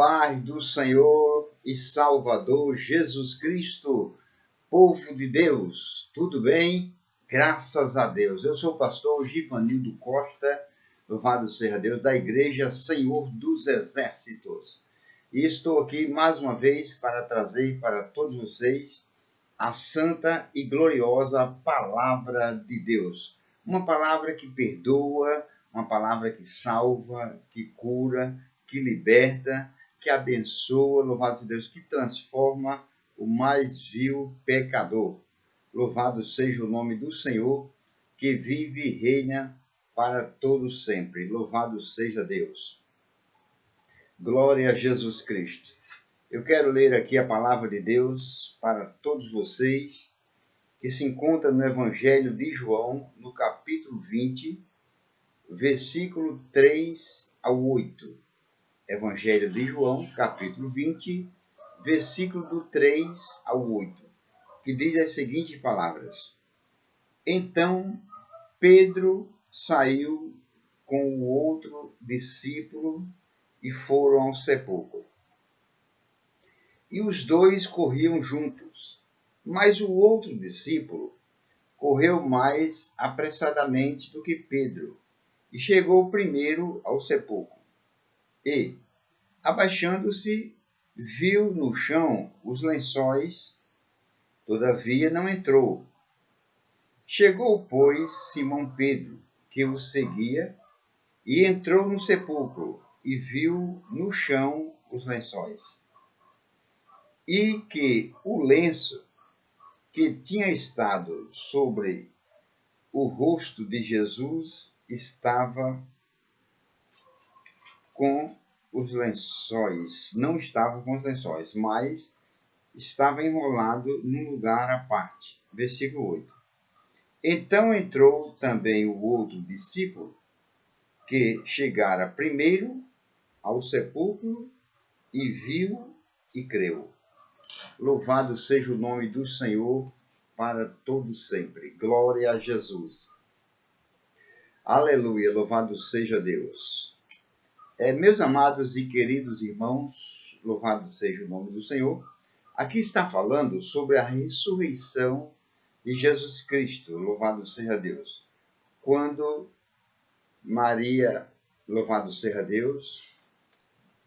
paz do Senhor e Salvador Jesus Cristo, povo de Deus, tudo bem? Graças a Deus. Eu sou o pastor Givanildo Costa, louvado seja Deus, da Igreja Senhor dos Exércitos. E estou aqui mais uma vez para trazer para todos vocês a santa e gloriosa Palavra de Deus. Uma palavra que perdoa, uma palavra que salva, que cura, que liberta, que abençoa, louvado seja Deus, que transforma o mais vil pecador. Louvado seja o nome do Senhor, que vive e reina para todos sempre. Louvado seja Deus. Glória a Jesus Cristo. Eu quero ler aqui a palavra de Deus para todos vocês, que se encontra no Evangelho de João, no capítulo 20, versículo 3 ao 8. Evangelho de João, capítulo 20, versículo do 3 ao 8, que diz as seguintes palavras: Então Pedro saiu com o outro discípulo e foram ao sepulcro. E os dois corriam juntos, mas o outro discípulo correu mais apressadamente do que Pedro e chegou primeiro ao sepulcro. E, abaixando-se, viu no chão os lençóis, todavia não entrou. Chegou, pois, Simão Pedro, que o seguia, e entrou no sepulcro e viu no chão os lençóis, e que o lenço que tinha estado sobre o rosto de Jesus estava com os lençóis, não estava com os lençóis, mas estava enrolado num lugar à parte. Versículo 8. Então entrou também o outro discípulo, que chegara primeiro ao sepulcro e viu e creu. Louvado seja o nome do Senhor para todo sempre. Glória a Jesus. Aleluia, louvado seja Deus. Meus amados e queridos irmãos, louvado seja o nome do Senhor. Aqui está falando sobre a ressurreição de Jesus Cristo, louvado seja Deus. Quando Maria, louvado seja Deus,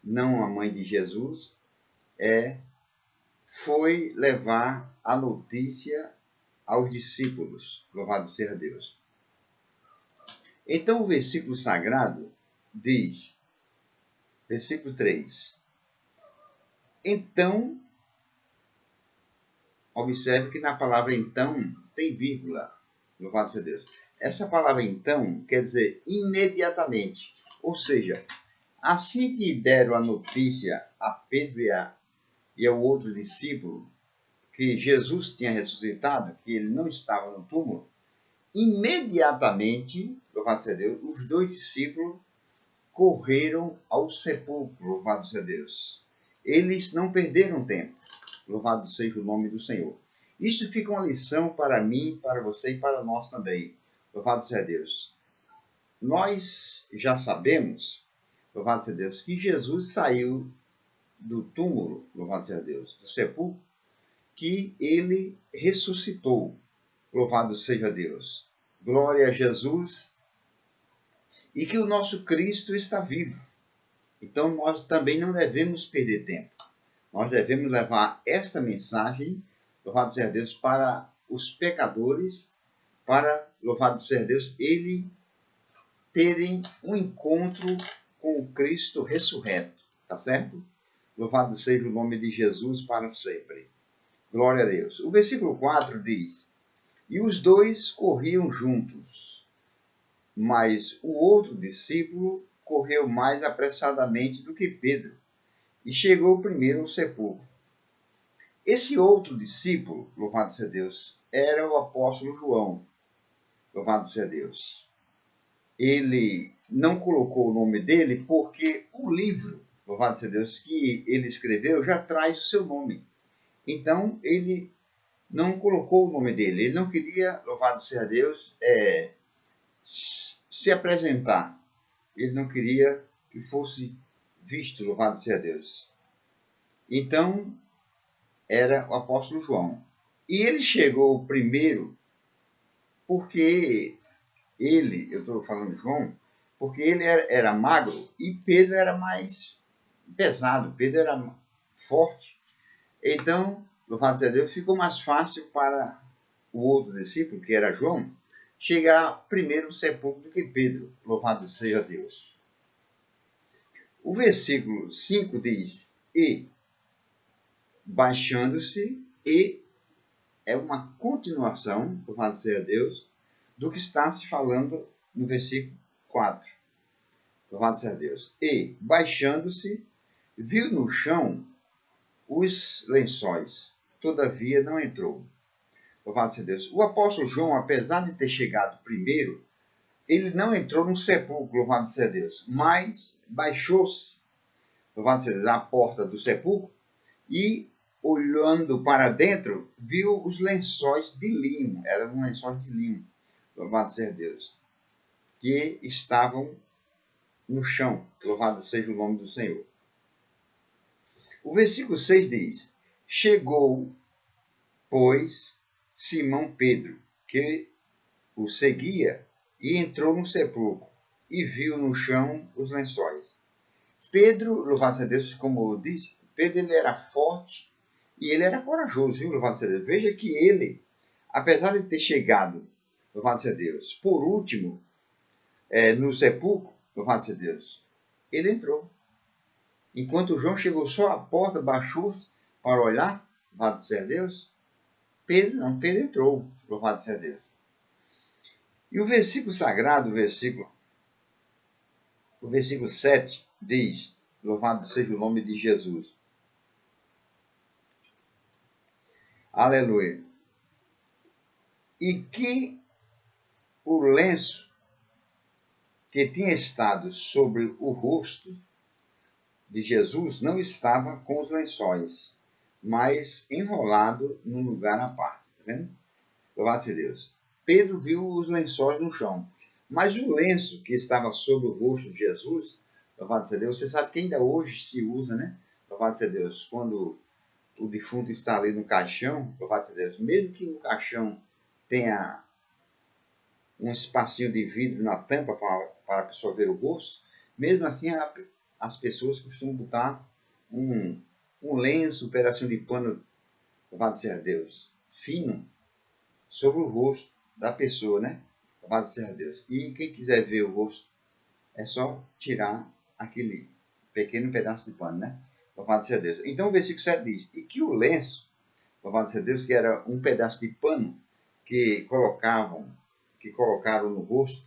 não a mãe de Jesus, foi levar a notícia aos discípulos, louvado seja Deus. Então o versículo sagrado diz, versículo 3, então, observe que na palavra então tem vírgula, louvado seja Deus. Essa palavra então quer dizer imediatamente, ou seja, assim que deram a notícia a Pedro e ao outro discípulo que Jesus tinha ressuscitado, que ele não estava no túmulo, imediatamente, louvado seja Deus, os dois discípulos correram ao sepulcro, louvado seja Deus. Eles não perderam tempo, louvado seja o nome do Senhor. Isto fica uma lição para mim, para você e para nós também, louvado seja Deus. Nós já sabemos, louvado seja Deus, que Jesus saiu do túmulo, louvado seja Deus, do sepulcro, que ele ressuscitou, louvado seja Deus. Glória a Jesus. E que o nosso Cristo está vivo. Então nós também não devemos perder tempo. Nós devemos levar esta mensagem, louvado seja Deus, para os pecadores, para, louvado seja Deus, ele terem um encontro com o Cristo ressurreto. Tá certo? Louvado seja o nome de Jesus para sempre. Glória a Deus. O versículo 4 diz: E os dois corriam juntos, mas o outro discípulo correu mais apressadamente do que Pedro e chegou primeiro ao sepulcro. Esse outro discípulo, louvado seja Deus, era o apóstolo João, louvado seja Deus. Ele não colocou o nome dele porque o livro, louvado seja Deus, que ele escreveu já traz o seu nome. Então, ele não colocou o nome dele. Ele não queria, louvado seja Deus, se apresentar. Ele não queria que fosse visto, louvado seja Deus. Então, era o apóstolo João. E ele chegou primeiro porque eu estou falando de João, porque ele era magro e Pedro era mais pesado, Pedro era forte. Então, louvado seja Deus, ficou mais fácil para o outro discípulo, que era João, chegar primeiro no sepulcro do que Pedro, louvado seja Deus. O versículo 5 diz, e baixando-se, e é uma continuação, louvado seja Deus, do que está se falando no versículo 4. Louvado seja Deus. E, baixando-se, viu no chão os lençóis, todavia não entrou. Louvado seja Deus. O apóstolo João, apesar de ter chegado primeiro, ele não entrou no sepulcro, louvado seja Deus, mas baixou-se, louvado seja Deus, à porta do sepulcro e, olhando para dentro, viu os lençóis de linho, eram lençóis de linho, louvado seja Deus, que estavam no chão, louvado seja o nome do Senhor. O versículo 6 diz, chegou, pois, Simão Pedro, que o seguia, e entrou no sepulcro, e viu no chão os lençóis. Pedro, louvado seja Deus, como eu disse, Pedro ele era forte e ele era corajoso, viu, louvado seja Deus. Veja que ele, apesar de ter chegado, louvado seja Deus, por último, no sepulcro, louvado seja Deus, ele entrou. Enquanto João chegou só à porta, baixou-se para olhar, louvado seja Deus, Pedro entrou, louvado seja Deus. E o versículo sagrado, o versículo 7, diz, louvado seja o nome de Jesus. Aleluia. E que o lenço que tinha estado sobre o rosto de Jesus não estava com os lençóis, mas enrolado num lugar à parte. Está vendo? Louvado seja Deus. Pedro viu os lençóis no chão, mas o lenço que estava sobre o rosto de Jesus, louvado seja Deus, você sabe que ainda hoje se usa, né? Louvado seja Deus, quando o defunto está ali no caixão, louvado seja Deus, mesmo que o caixão tenha um espacinho de vidro na tampa para a pessoa ver o rosto, mesmo assim as pessoas costumam botar um lenço, um pedacinho de pano, louvado seja Deus, fino, sobre o rosto da pessoa, né? Louvado seja Deus. E quem quiser ver o rosto, é só tirar aquele pequeno pedaço de pano, né? Louvado seja Deus. Então o versículo 7 diz, e que o lenço, louvado seja Deus, que era um pedaço de pano que colocaram no rosto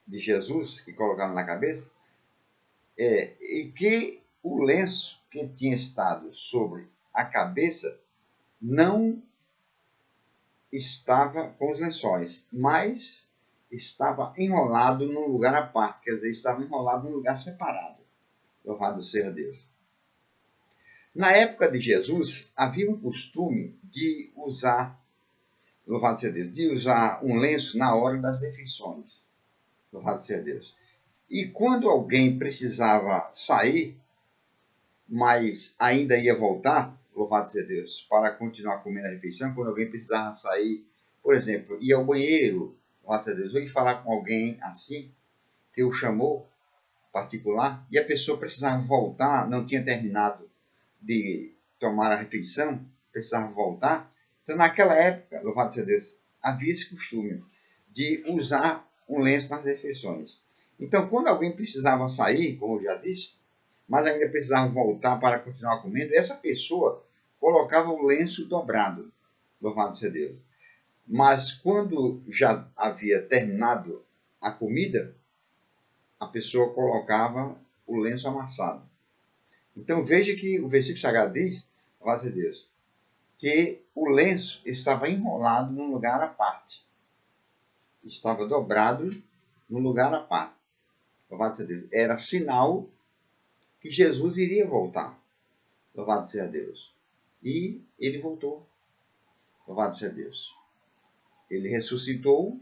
de Jesus, que colocaram na cabeça, e que o lenço que tinha estado sobre a cabeça não estava com os lençóis, mas estava enrolado num lugar à parte, quer dizer, estava enrolado num lugar separado. Louvado seja Deus. Na época de Jesus, havia um costume de usar, louvado seja Deus, de usar um lenço na hora das refeições. Louvado seja Deus. E quando alguém precisava sair, mas ainda ia voltar, louvado seja Deus, para continuar comendo a refeição, quando alguém precisava sair, por exemplo, ir ao banheiro, louvado seja Deus, ou ir falar com alguém assim, que o chamou, particular, e a pessoa precisava voltar, não tinha terminado de tomar a refeição, precisava voltar. Então, naquela época, louvado seja Deus, havia esse costume de usar um lenço nas refeições. Então, quando alguém precisava sair, como eu já disse, mas ainda precisava voltar para continuar comendo, essa pessoa colocava o lenço dobrado, louvado seja Deus. Mas quando já havia terminado a comida, a pessoa colocava o lenço amassado. Então veja que o versículo sagrado diz, louvado seja Deus, que o lenço estava enrolado num lugar à parte. Estava dobrado num lugar à parte. Louvado seja Deus. Era sinal que Jesus iria voltar. Louvado seja Deus. E ele voltou. Louvado seja Deus. Ele ressuscitou.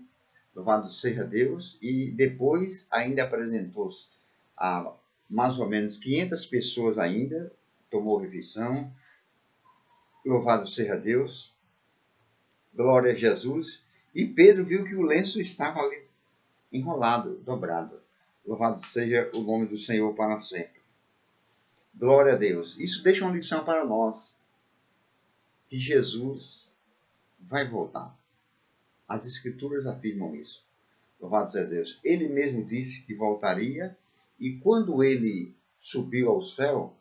Louvado seja Deus. E depois ainda apresentou-se a mais ou menos 500 pessoas ainda tomou refeição. Louvado seja Deus. Glória a Jesus. E Pedro viu que o lenço estava ali enrolado, dobrado. Louvado seja o nome do Senhor para sempre. Glória a Deus. Isso deixa uma lição para nós. Que Jesus vai voltar. As Escrituras afirmam isso. Louvado seja Deus. Ele mesmo disse que voltaria. E quando ele subiu ao céu,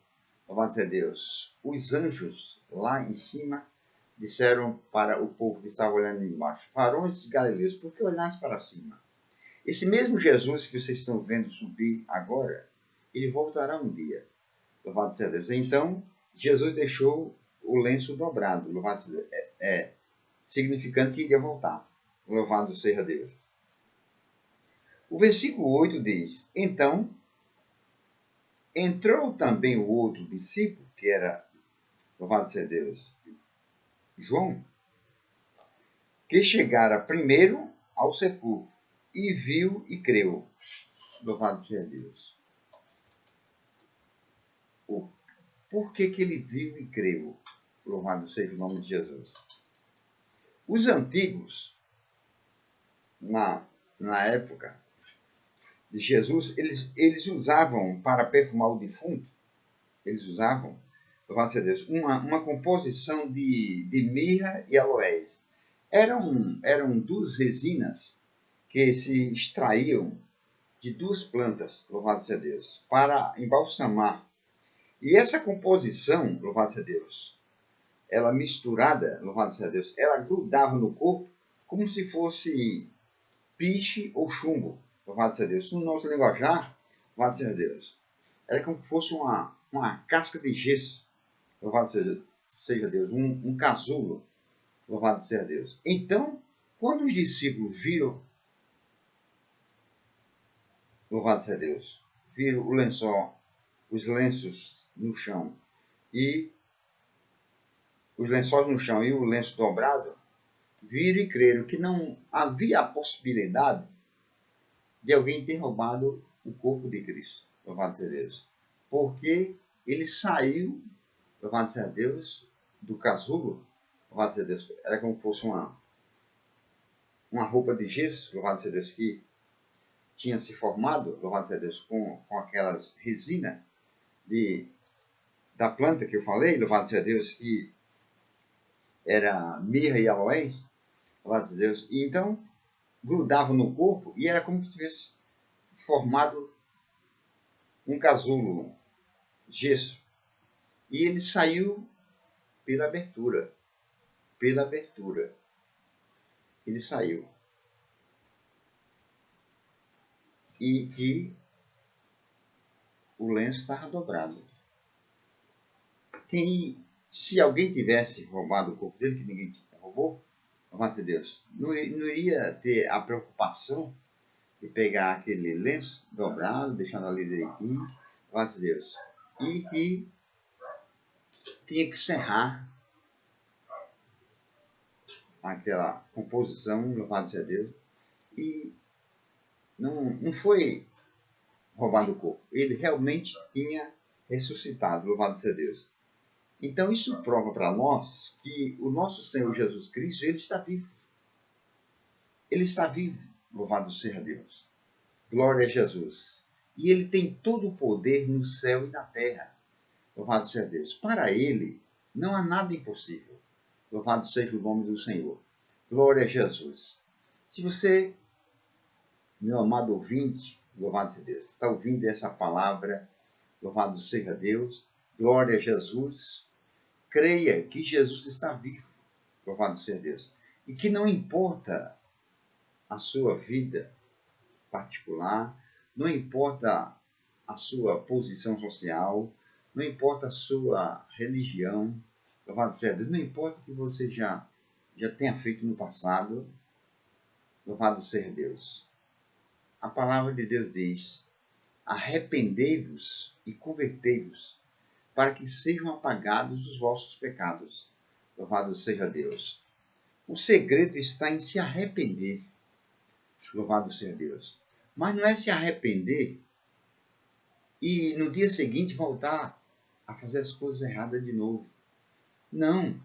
louvado seja Deus, os anjos lá em cima disseram para o povo que estava olhando embaixo: varões galileus, por que olhais para cima? Esse mesmo Jesus que vocês estão vendo subir agora, ele voltará um dia. Louvado seja Deus. Então, Jesus deixou o lenço dobrado, louvado seja Deus, significando que iria voltar. Louvado seja Deus. O versículo 8 diz: então, entrou também o outro discípulo, que era, louvado seja Deus, João, que chegara primeiro ao sepulcro, e viu e creu. Louvado seja Deus. Por que ele viu e creu? Louvado seja o nome de Jesus. Os antigos, na época de Jesus, eles usavam, para perfumar o defunto, eles usavam, louvado seja Deus, uma composição de mirra e aloés. Eram duas resinas que se extraíam de duas plantas, louvado seja Deus, para embalsamar. E essa composição, louvado seja Deus, ela misturada, louvado seja Deus, ela grudava no corpo como se fosse piche ou chumbo, louvado seja Deus. No nosso linguajar, louvado seja Deus, era como se fosse uma casca de gesso, louvado seja Deus, um casulo, louvado seja Deus. Então, quando os discípulos viram, louvado seja Deus, viram o lençol, os lenços no chão e os lençóis no chão e o lenço dobrado, viram e creram que não havia a possibilidade de alguém ter roubado o corpo de Cristo, louvado seja Deus, porque ele saiu, louvado seja Deus, do casulo, louvado seja Deus, era como se fosse uma roupa de gesso, louvado seja Deus, que tinha se formado, louvado seja Deus, com aquelas resinas da planta que eu falei, louvado seja Deus, que era mirra e aloés, louvado seja Deus, e então grudava no corpo e era como se tivesse formado um casulo, gesso. E ele saiu pela abertura. Ele saiu. E o lenço estava dobrado. Se alguém tivesse roubado o corpo dele, que ninguém roubou, louvado seja Deus, não iria ter a preocupação de pegar aquele lenço dobrado, deixando ali direitinho, louvado seja Deus, e que tinha que serrar aquela composição, louvado seja Deus, e não foi roubado o corpo. Ele realmente tinha ressuscitado, louvado seja Deus. Então isso prova para nós que o nosso Senhor Jesus Cristo, ele está vivo. Ele está vivo, louvado seja Deus. Glória a Jesus. E ele tem todo o poder no céu e na terra. Louvado seja Deus. Para ele não há nada impossível. Louvado seja o nome do Senhor. Glória a Jesus. Se você, meu amado ouvinte, louvado seja Deus, está ouvindo essa palavra, louvado seja Deus, glória a Jesus, creia que Jesus está vivo, louvado seja Deus, e que não importa a sua vida particular, não importa a sua posição social, não importa a sua religião, louvado seja Deus, não importa o que você já tenha feito no passado, louvado seja Deus. A palavra de Deus diz: arrependei-vos e convertei-vos, para que sejam apagados os vossos pecados. Louvado seja Deus. O segredo está em se arrepender. Louvado seja Deus. Mas não é se arrepender e no dia seguinte voltar a fazer as coisas erradas de novo. Não.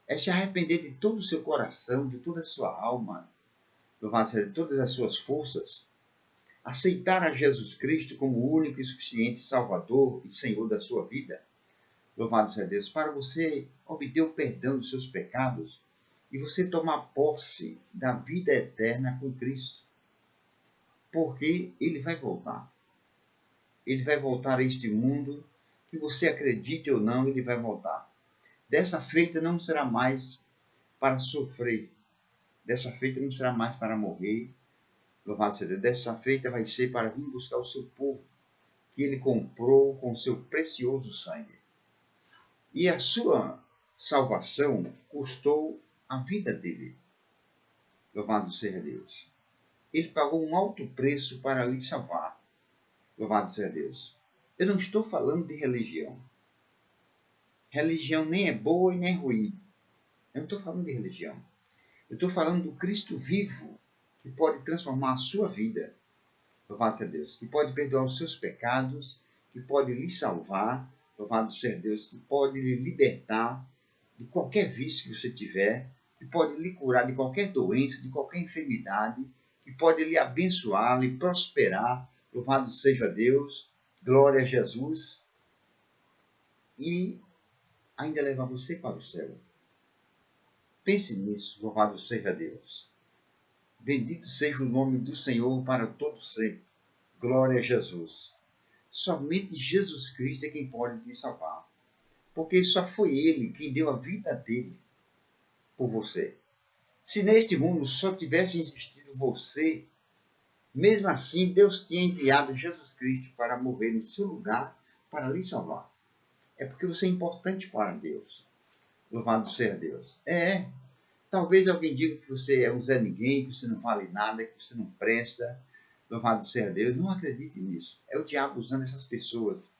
É se arrepender de todo o seu coração, de toda a sua alma, louvado seja, de todas as suas forças, aceitar a Jesus Cristo como o único e suficiente Salvador e Senhor da sua vida, louvado seja Deus, para você obter o perdão dos seus pecados e você tomar posse da vida eterna com Cristo. Porque Ele vai voltar. Ele vai voltar a este mundo, que você acredite ou não, Ele vai voltar. Dessa feita não será mais para sofrer. Dessa feita não será mais para morrer. Louvado seja Deus. Dessa feita vai ser para vir buscar o seu povo, que Ele comprou com seu precioso sangue. E a sua salvação custou a vida dele. Louvado seja Deus. Ele pagou um alto preço para lhe salvar. Louvado seja Deus. Eu não estou falando de religião. Religião nem é boa e nem é ruim. Eu não estou falando de religião. Eu estou falando do Cristo vivo, que pode transformar a sua vida. Louvado seja Deus. Que pode perdoar os seus pecados, que pode lhe salvar. Louvado seja Deus. Que pode lhe libertar de qualquer vício que você tiver, que pode lhe curar de qualquer doença, de qualquer enfermidade, que pode lhe abençoar, lhe prosperar. Louvado seja Deus. Glória a Jesus. E ainda levar você para o céu. Pense nisso, louvado seja Deus. Bendito seja o nome do Senhor para todo sempre. Glória a Jesus. Somente Jesus Cristo é quem pode te salvar. Porque só foi Ele quem deu a vida dele por você. Se neste mundo só tivesse existido você, mesmo assim Deus tinha enviado Jesus Cristo para morrer em seu lugar para lhe salvar. É porque você é importante para Deus. Louvado seja Deus. Talvez alguém diga que você é um Zé Ninguém, que você não vale nada, que você não presta. Louvado seja Deus. Não acredite nisso. É o diabo usando essas pessoas.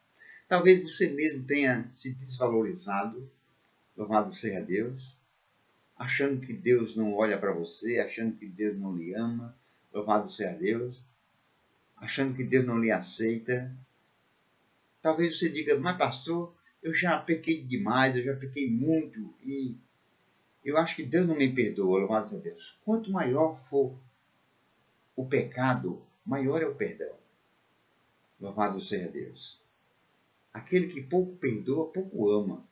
Talvez você mesmo tenha se desvalorizado. Louvado seja Deus. Achando que Deus não olha para você, achando que Deus não lhe ama. Louvado seja Deus. Achando que Deus não lhe aceita. Talvez você diga, mas pastor, eu já pequei demais, eu já pequei muito e eu acho que Deus não me perdoa, louvado seja Deus. Quanto maior for o pecado, maior é o perdão. Louvado seja Deus. Aquele que pouco perdoa, pouco ama.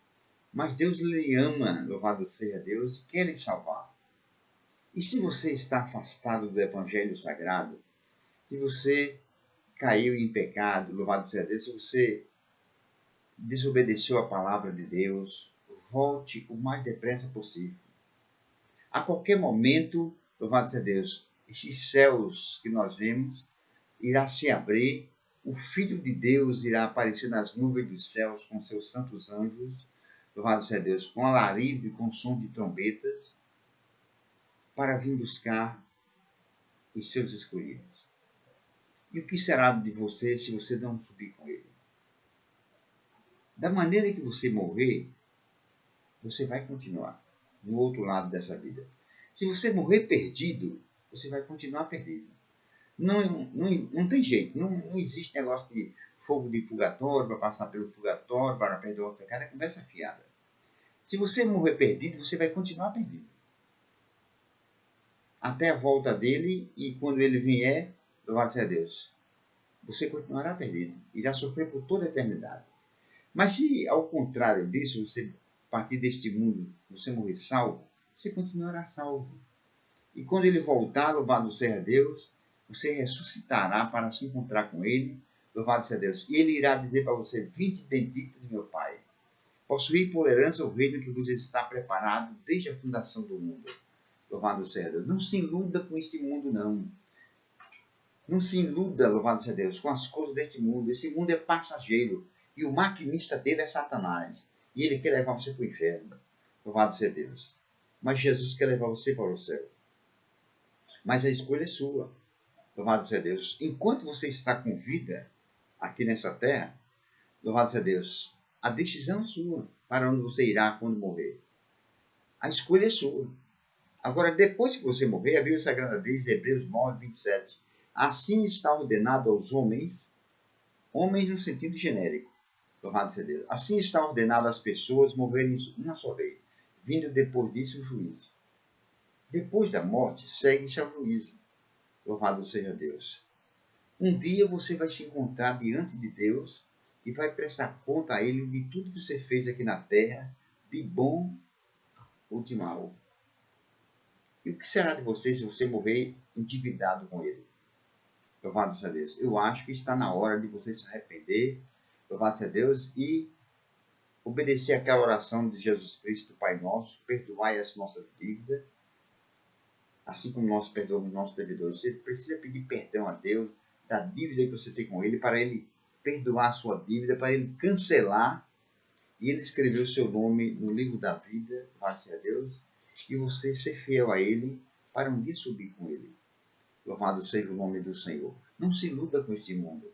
Mas Deus lhe ama, louvado seja Deus, e quer lhe salvar. E se você está afastado do Evangelho Sagrado, se você caiu em pecado, louvado seja Deus, se você desobedeceu a palavra de Deus, volte o mais depressa possível. A qualquer momento, louvado seja Deus, esses céus que nós vemos irá se abrir, o Filho de Deus irá aparecer nas nuvens dos céus com seus santos anjos, louvado seja Deus, com alarido e com som de trombetas, para vir buscar os seus escolhidos. E o que será de você se você não subir com ele? Da maneira que você morrer, você vai continuar no outro lado dessa vida. Se você morrer perdido, você vai continuar perdido. Não tem jeito. Não existe negócio de fogo de purgatório, para passar pelo purgatório, para perdoar o pecado. É conversa fiada. Se você morrer perdido, você vai continuar perdido. Até a volta dele, e quando ele vier, louvado seja Deus, você continuará perdido. E já sofreu por toda a eternidade. Mas se, ao contrário disso, você partir deste mundo, você morrer salvo, você continuará salvo. E quando ele voltar, louvado seja Deus, você ressuscitará para se encontrar com ele, louvado seja Deus. E ele irá dizer para você, vinde bendito de meu Pai, possuir por herança o reino que vos está preparado desde a fundação do mundo. Louvado seja Deus. Não se iluda com este mundo, não. Não se iluda, louvado seja Deus, com as coisas deste mundo. Esse mundo é passageiro. E o maquinista dele é Satanás. E ele quer levar você para o inferno. Louvado seja Deus. Mas Jesus quer levar você para o céu. Mas a escolha é sua. Louvado seja Deus. Enquanto você está com vida aqui nessa terra, louvado seja Deus, a decisão é sua para onde você irá quando morrer. A escolha é sua. Agora, depois que você morrer, a Bíblia Sagrada diz, Hebreus 9, 27, assim está ordenado aos homens Homens no sentido genérico. Louvado seja Deus. Assim está ordenado às pessoas morrerem uma só vez, vindo depois disso o juízo. Depois da morte, segue-se ao juízo. Louvado seja Deus. Um dia você vai se encontrar diante de Deus e vai prestar conta a Ele de tudo que você fez aqui na terra, de bom ou de mal. E o que será de você se você morrer endividado com Ele? Louvado seja Deus. Eu acho que está na hora de você se arrepender, louvado seja Deus, e obedecer àquela oração de Jesus Cristo, Pai Nosso, perdoai as nossas dívidas, assim como nós perdoamos nossos devedores. Você precisa pedir perdão a Deus da dívida que você tem com Ele, para Ele perdoar a sua dívida, para Ele cancelar, e Ele escreveu o seu nome no livro da vida, louvado seja Deus, e você ser fiel a Ele, para um dia subir com Ele. Louvado seja o nome do Senhor. Não se iluda com esse mundo.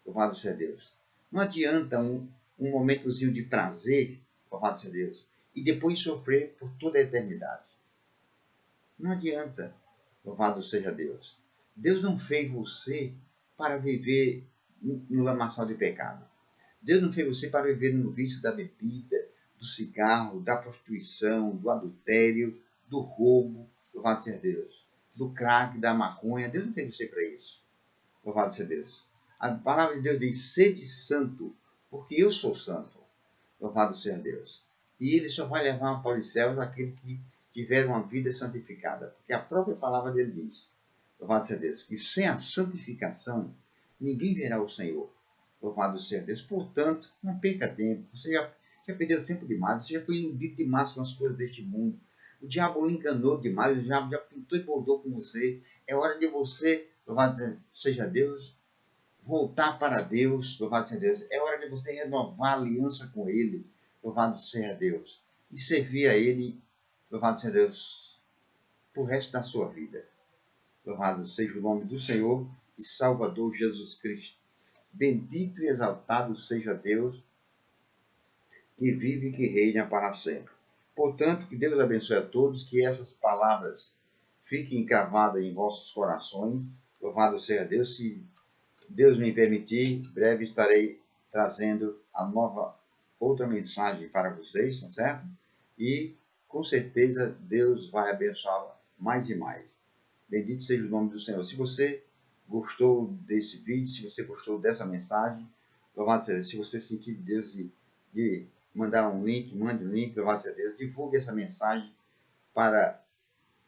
Louvado seja Deus. Não adianta um momentozinho de prazer, louvado seja Deus, e depois sofrer por toda a eternidade. Não adianta, louvado seja Deus. Deus não fez você para viver no lamaçal de pecado. Deus não fez você para viver no vício da bebida, do cigarro, da prostituição, do adultério, do roubo, louvado seja Deus, do crack, da maconha. Deus não fez você para isso. Louvado seja Deus. A palavra de Deus diz: sede santo, porque eu sou santo. Louvado seja Deus. E Ele só vai levar para os céus aquele que tiver uma vida santificada. Porque a própria palavra dele diz, louvado seja Deus, que sem a santificação ninguém verá o Senhor. Louvado seja Deus. Portanto, não perca tempo. Você já perdeu tempo demais. Você já foi iludido demais com as coisas deste mundo. O diabo lhe enganou demais. O diabo já pintou e bordou com você. É hora de você, louvado seja Deus, voltar para Deus. Louvado seja Deus. É hora de você renovar a aliança com Ele. Louvado seja Deus. E servir a Ele, louvado seja Deus, por resto da sua vida. Louvado seja o nome do Senhor e Salvador Jesus Cristo. Bendito e exaltado seja Deus, que vive e que reina para sempre. Portanto, que Deus abençoe a todos, que essas palavras fiquem cravadas em vossos corações. Louvado seja Deus. Se Deus me permitir, breve estarei trazendo a outra mensagem para vocês, tá certo? E com certeza Deus vai abençoar mais e mais. Bendito seja o nome do Senhor. Se você gostou desse vídeo, se você gostou dessa mensagem, louvado seja Deus. Se você sentir Deus de mandar um link, mande um link, louvado seja Deus. Divulgue essa mensagem para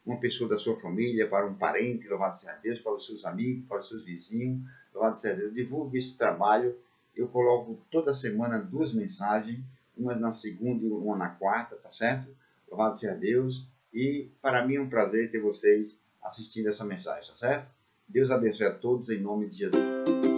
uma pessoa da sua família, para um parente, louvado seja Deus, para os seus amigos, para os seus vizinhos, louvado seja Deus. Divulgue esse trabalho. Eu coloco toda semana 2 mensagens, uma na segunda e uma na quarta, tá certo? Louvado seja Deus. E para mim é um prazer ter vocês assistindo essa mensagem, tá certo? Deus abençoe a todos em nome de Jesus.